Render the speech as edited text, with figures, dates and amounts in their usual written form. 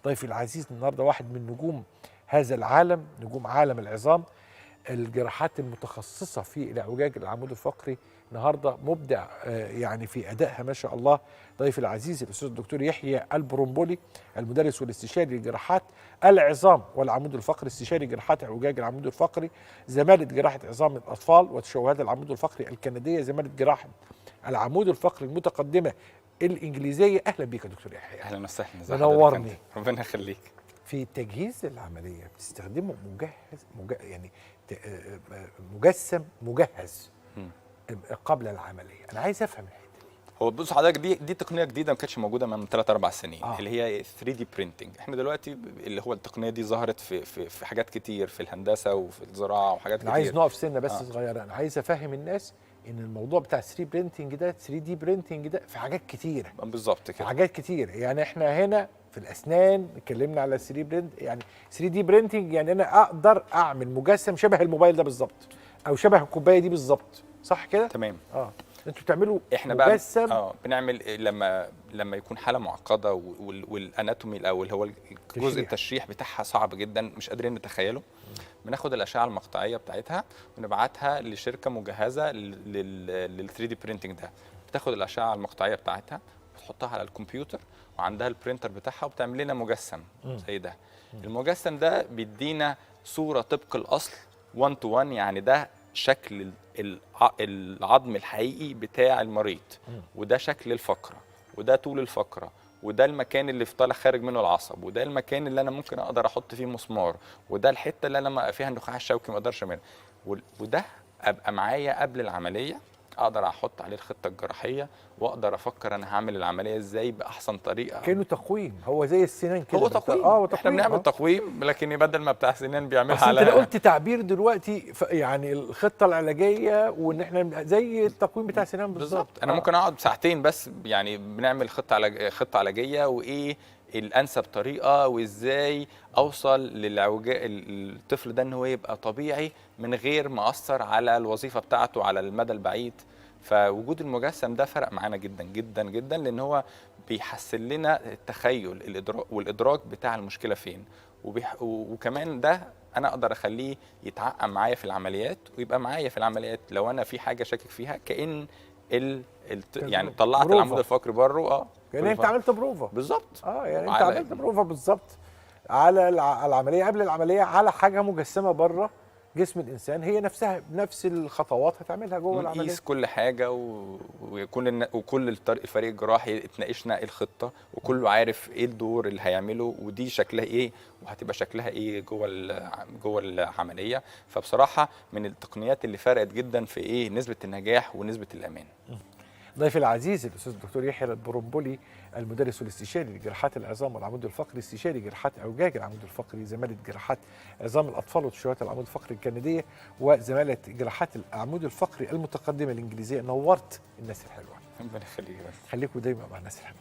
ضيفي العزيز النهارده واحد من نجوم هذا العالم، نجوم عالم العظام، الجراحات المتخصصه في الاعوجاج العمود الفقري. النهارده مبدع يعني في ادائها ما شاء الله. ضيفي العزيز الاستاذ الدكتور يحيى البرمبولي، المدرس والاستشاري لجراحات العظام والعمود الفقري، استشاري جراحات اعوجاج العمود الفقري، زماله جراحه عظام الاطفال وتشوهات العمود الفقري الكنديه، زماله جراحه العمود الفقري المتقدمه الانجليزيه. اهلا بيك يا دكتور يحيى. اهلا وسهلا. منورني. ربنا يخليك. في تجهيز العمليه بتستخدمه يعني مجسم مجهز قبل العمليه. انا عايز افهم الحته دي. هو بص حضرتك، دي تقنيه جديده ما كانتش موجوده من 3 4 سنين، اللي هي 3 دي برينتنج. احنا دلوقتي اللي هو التقنيه دي ظهرت في حاجات كتير، في الهندسه وفي الزراعه وحاجات كتير. انا عايز نقف سنه بس صغيره. انا عايز افهم الناس ان الموضوع بتاع 3 برينتنج ده 3 دي برينتنج ده في حاجات كتيره. بالظبط كده، في حاجات كتير. يعني احنا هنا في الاسنان اتكلمنا على 3 برينت، يعني 3 دي برينتنج يعني انا اقدر اعمل مجسم شبه الموبايل ده بالظبط، او شبه الكوبايه دي بالظبط، صح كده؟ تمام. انتوا بتعملوا احنا مجسم بقى بنعمل لما يكون حاله معقده والاناتومي او اللي هو الجزء التشريح بتاعها صعب جدا، مش قادرين نتخيله. بناخد الاشعه المقطعيه بتاعتها ونبعتها لشركه مجهزه لل 3 دي برينتنج ده. بتاخد الاشعه المقطعيه بتاعتها وتحطها على الكمبيوتر، وعندها البرينتر بتاعها، وبتعمل لنا مجسم زي ده. المجسم ده بيدينا صوره طبق الاصل 1 to 1، يعني ده شكل العظم الحقيقي بتاع المريض، وده شكل الفقره، وده طول الفقره، وده المكان اللي طالع خارج منه العصب، وده المكان اللي انا ممكن اقدر احط فيه مسمار، وده الحته اللي انا فيها النخاع الشوكي ما اقدرش منها، وده ابقى معايا قبل العمليه، اقدر احط عليه الخطه الجراحيه، واقدر افكر انا هعمل العمليه ازاي باحسن طريقه. كانه تقويم، هو زي السنان كده. هو تقويم. احنا بنعمل تقويم، لكن بدل ما بتاع سنان بيعملها على. انت قلت تعبير دلوقتي يعني الخطه العلاجيه، وان احنا زي التقويم بتاع سنان بالظبط. انا ممكن اقعد ساعتين بس، يعني بنعمل خطه علاجيه، وايه الانسب طريقه، وازاي اوصل الطفل ده ان هو يبقى طبيعي من غير ما اثر على الوظيفه بتاعته على المدى البعيد. فوجود المجسم ده فرق معانا جدا جدا جدا، لان هو بيحسن لنا التخيل والادراك بتاع المشكله فين، وكمان ده انا اقدر اخليه يتعقم معايا في العمليات، ويبقى معايا في العمليات لو انا في حاجه شاكك فيها، كأن يعني طلعت بروفة. العمود الفقري بره. يعني انت عملت بروفه بالظبط. يعني انت عملت بروفه بالظبط على العمليه، قبل العمليه، على حاجه مجسمه بره جسم الانسان، هي نفسها بنفس الخطوات هتعملها جوه العمليه. نقيس كل حاجه، وكل الفريق الجراحي اتناقشنا ايه الخطه، وكله عارف ايه الدور اللي هيعمله، ودي شكلها ايه، وهتبقى شكلها ايه جوه العمليه. فبصراحه من التقنيات اللي فرقت جدا في نسبه النجاح ونسبه الامان. ضيفي العزيز الاستاذ الدكتور يحيى البرمبولي، المدرس والاستشاري لجراحات العظام والعمود الفقري، استشاري جراحات اعوجاج العمود الفقري، زماله جراحات عظام الاطفال وتشوهات العمود الفقري الكنديه، وزماله جراحات العمود الفقري المتقدمه الانجليزيه. نورت الناس الحلوه. ربنا يخليك. خليكم دايما مع الناس الحلوه.